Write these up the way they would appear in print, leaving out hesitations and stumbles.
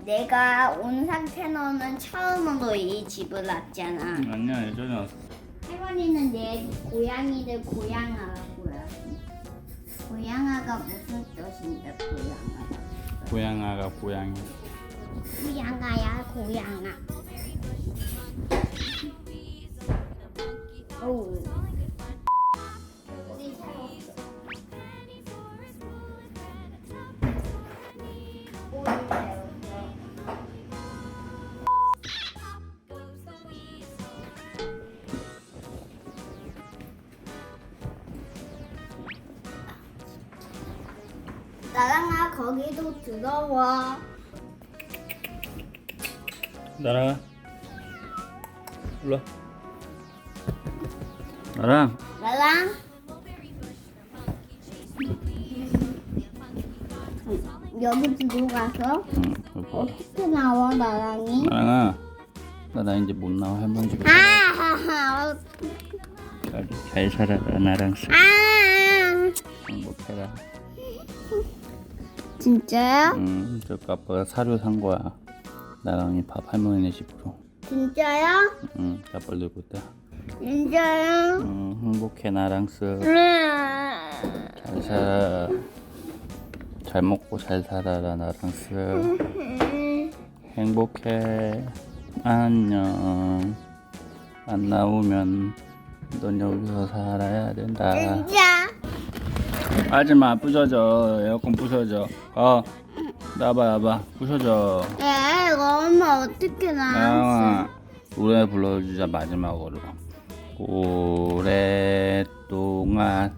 내가 온 상태로는 처음으로 이 집을 왔잖아. 아니야, 예전에 왔어. 할머니는 내 고양이를 고양아라고요. 고양아가 무슨 뜻인데 고양아가? 고양아가 고양이. 고양아야 고양아. 오. 우리 잘 없어. 우리 잘 없어. 나랑아 거기도 들어와. 나랑 일로 와. 나랑 나랑 여기 들어가서 여보. 어떻게 나와 나랑이? 나 이제 못 나와. 할머니 집에 아, 잘 살아라. 나랑 아, 행복해라. 진짜요? 저 아빠가 사료 산 거야. 나랑이 밥 할머니네 집으로. 진짜요? 아빠 들고 있다. 진짜요? 행복해. 나랑 잘 살아. 잘 먹고 잘 살아라. 나랑 행복해. 안녕. 안 나오면 넌 여기서 살아야 된다. 진짜? 하지마. 부서져. 에어컨 부서져. 나봐 부서져. 에, 이거 엄마 어떻게 나왔어? 나영아, 노래 불러주자. 마지막으로. 오랫동안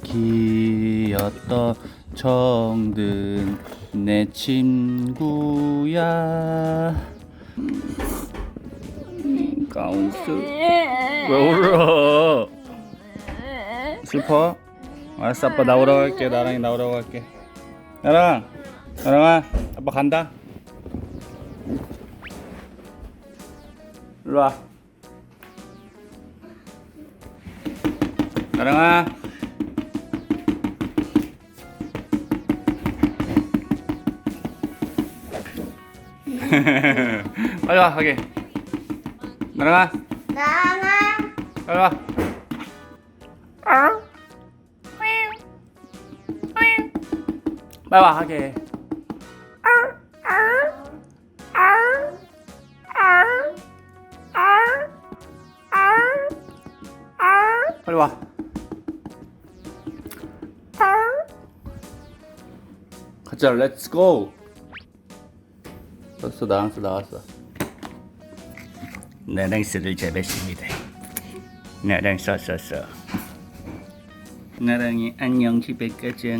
사귀었던 정든 내 친구야. 가운스 왜 울어? 슬퍼? 알았어. 아빠 나오라고 할게. 나랑이 나오라고 할게. 나랑아 아빠 간다. 일로와. 나랑아 빨리 와. 가게. 나랑아 나랑아. 빨리 와. 빨리 와. 하게. 빨리 와. 가자. 렛츠 고. 벌써 나왔어. 나랑스를 잡았습니다. 나랑 썼었어. 나랑이 안녕 집에 가자.